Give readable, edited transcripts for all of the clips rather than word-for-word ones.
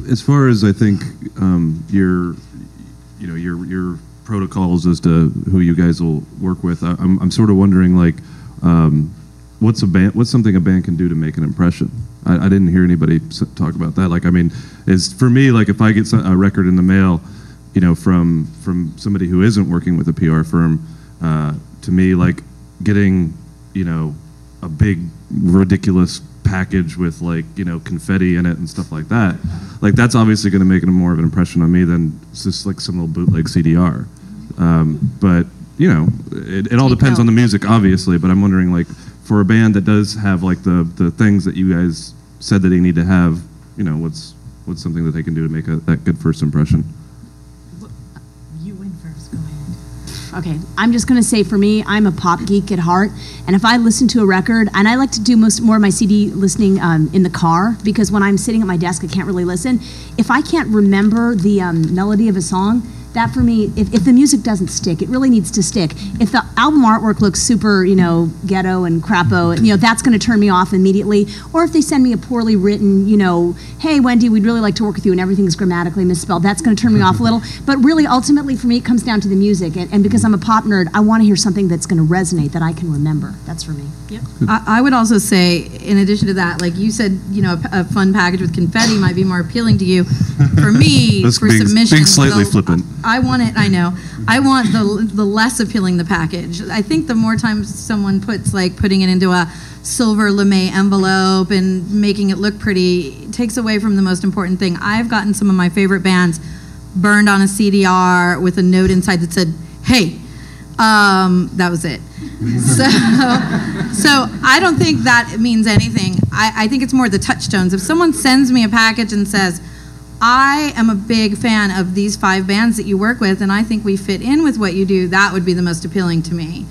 as far as I think your protocols as to who you guys will work with, I'm sort of wondering, like, what's something a band can do to make an impression? I didn't hear anybody talk about that. Like, I mean, for me, like, if I get a record in the mail, you know, from somebody who isn't working with a PR firm, to me, like, getting, you know, a big ridiculous package with, like, you know, confetti in it and stuff like that, like, that's obviously going to make more of an impression on me than just like some little bootleg CDR. But you know, it all depends on the music, obviously. But I'm wondering, like, for a band that does have like the things that you guys said that they need to have, you know, what's something that they can do to make that good first impression? You went first. Go ahead. Okay, I'm just going to say, for me, I'm a pop geek at heart, and if I listen to a record, and I like to do more of my CD listening in the car, because when I'm sitting at my desk, I can't really listen. If I can't remember the melody of a song, that for me, if the music doesn't stick, it really needs to stick. If the album artwork looks super, you know, ghetto and crapo, you know, that's going to turn me off immediately. Or if they send me a poorly written, you know, hey, Wendy, we'd really like to work with you, and everything's grammatically misspelled, that's going to turn me off a little. But really, ultimately, for me, it comes down to the music. And because I'm a pop nerd, I want to hear something that's going to resonate, that I can remember. That's for me. Yep. I would also say, in addition to that, like you said, you know, a fun package with confetti might be more appealing to you. For me, for submission, being slightly flippant. I want it. I know. I want the less appealing the package. I think the more times someone puts, like, putting it into a silver lame envelope and making it look pretty, takes away from the most important thing. I've gotten some of my favorite bands burned on a CDR with a note inside that said, "Hey." That was it. So I don't think that means anything. I think it's more the touchstones. If someone sends me a package and says, I am a big fan of these 5 bands that you work with, and I think we fit in with what you do, that would be the most appealing to me.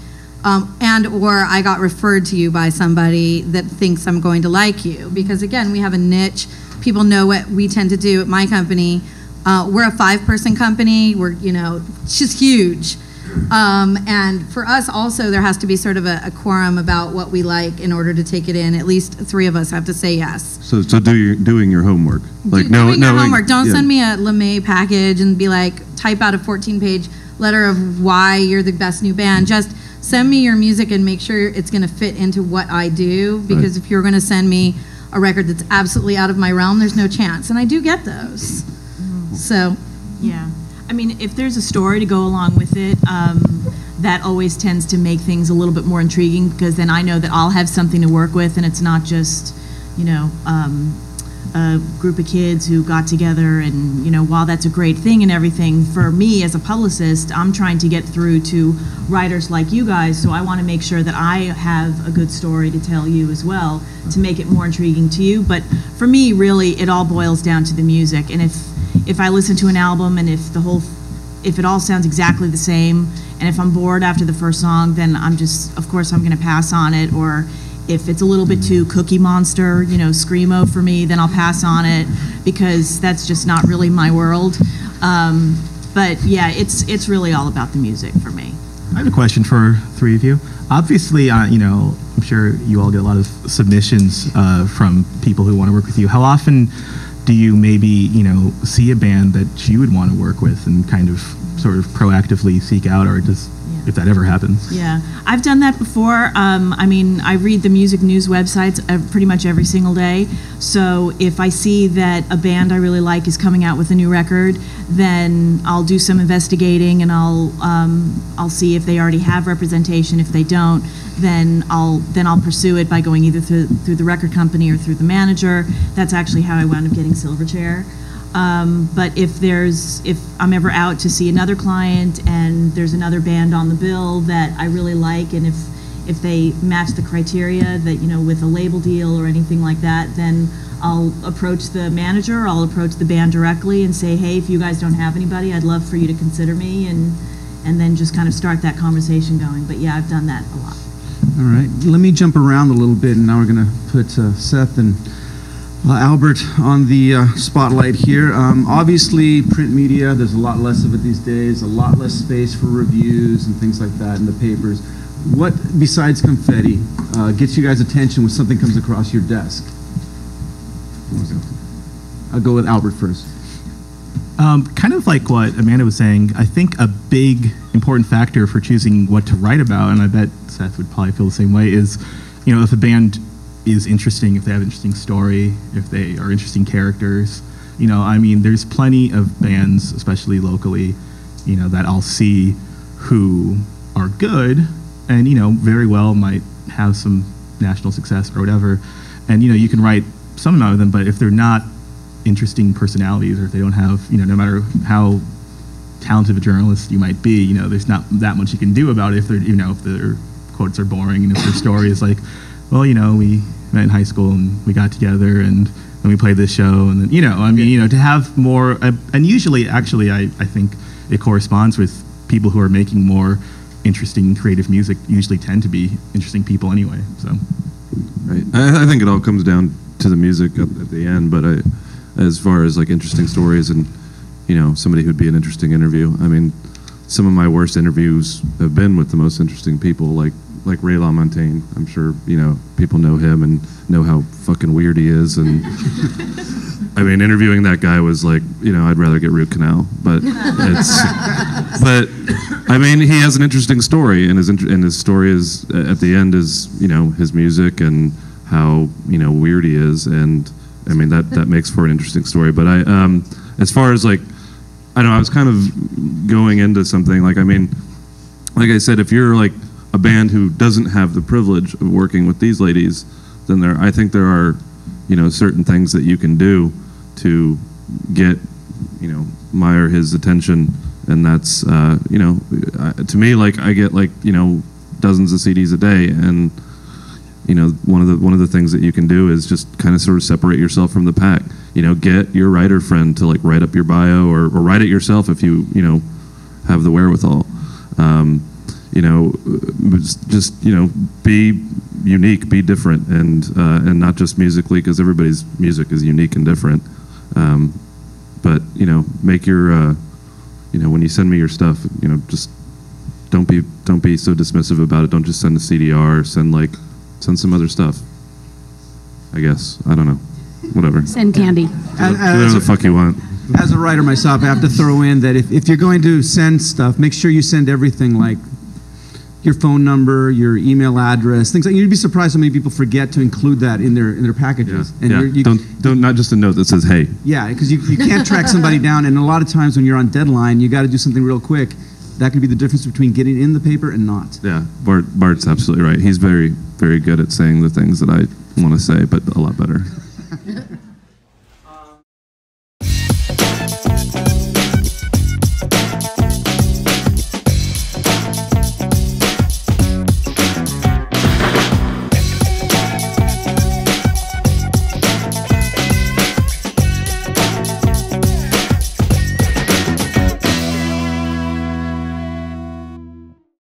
Or I got referred to you by somebody that thinks I'm going to like you. Because again, we have a niche. People know what we tend to do at my company. We're a 5-person company. We're, you know, it's just huge. And for us also, there has to be sort of a quorum about what we like in order to take it in. At least 3 of us have to say yes. So doing your homework. Like, doing your homework. Don't send me a LeMay package and be like, type out a 14-page letter of why you're the best new band. Just send me your music and make sure it's going to fit into what I do. Because if you're going to send me a record that's absolutely out of my realm, there's no chance. And I do get those. So. Yeah. I mean, if there's a story to go along with it, that always tends to make things a little bit more intriguing, because then I know that I'll have something to work with, and it's not just, you know, a group of kids who got together. And, you know, while that's a great thing and everything, for me as a publicist, I'm trying to get through to writers like you guys, so I want to make sure that I have a good story to tell you as well, to make it more intriguing to you. But for me, really, it all boils down to the music. And if I listen to an album and if it all sounds exactly the same, and if I'm bored after the first song, then of course I'm going to pass on it. Or if it's a little bit too Cookie Monster, you know, screamo for me, then I'll pass on it, because that's just not really my world. But yeah, it's really all about the music for me. I have a question for 3 of you. Obviously, you know, I'm sure you all get a lot of submissions from people who want to work with you. How often do you maybe, you know, see a band that you would want to work with and kind of sort of proactively seek out, or just, if that ever happens? Yeah, I've done that before. I mean, I read the music news websites pretty much every single day. So if I see that a band I really like is coming out with a new record, then I'll do some investigating, and I'll see if they already have representation. If they don't, then I'll pursue it by going either through the record company or through the manager. That's actually how I wound up getting Silverchair. But if I'm ever out to see another client and there's another band on the bill that I really like, and if they match the criteria that, you know, with a label deal or anything like that, then I'll approach the manager, I'll approach the band directly and say, hey, if you guys don't have anybody, I'd love for you to consider me, and then just kind of start that conversation going. But yeah, I've done that a lot. All right, let me jump around a little bit, and now we're going to put Seth and Albert on the spotlight here. Obviously, print media, there's a lot less of it these days, a lot less space for reviews and things like that in the papers. What, besides confetti, gets you guys' attention when something comes across your desk? I'll go with Albert first. Kind of like what Amanda was saying, I think a big important factor for choosing what to write about, and I bet Seth would probably feel the same way, is, if a band is interesting, if they have an interesting story, if they are interesting characters. There's plenty of bands, especially locally, that I'll see who are good and, very well might have some national success or whatever. And, you can write some amount of them, but if they're not interesting personalities, or if they don't have, no matter how talented a journalist you might be, there's not that much you can do about it if they're, if their quotes are boring, and if their story is like, well, we met in high school and we got together and we played this show, and then, to have more, and usually, actually, I think it corresponds with people who are making more interesting, creative music, usually tend to be interesting people anyway, so. Right. I think it all comes down to the music at the end, but as far as like interesting stories and, somebody who'd be an interesting interview, some of my worst interviews have been with the most interesting people, like Ray LaMontagne. I'm sure, people know him and know how fucking weird he is. And interviewing that guy was like, I'd rather get root canal, but he has an interesting story, and his story is, at the end, is, his music and how, weird he is. And that makes for an interesting story. But as far as like, I was kind of going into something like I said, if you're like a band who doesn't have the privilege of working with these ladies, then I think there are, certain things that you can do to get, Meyer his attention, and that's, to me, like I get like, dozens of CDs a day, and one of the things that you can do is just kind of sort of separate yourself from the pack. Get your writer friend to like write up your bio, or write it yourself if you have the wherewithal. Just be unique, be different, and not just musically, because everybody's music is unique and different. But make your when you send me your stuff, just don't be so dismissive about it. Don't just send a CDR. Send some other stuff. I guess, I don't know, whatever. Send candy. Whatever the fuck you want. As a writer myself, I have to throw in that if you're going to send stuff, make sure you send everything, like your phone number, your email address, things like. You'd be surprised how many people forget to include that in their packages. Yeah. And yeah. Don't not just a note that says hey. Yeah, because you can't track somebody down, and a lot of times when you're on deadline, you got to do something real quick. That could be the difference between getting in the paper and not. Yeah, Bart's absolutely right. He's very, very good at saying the things that I want to say, but a lot better.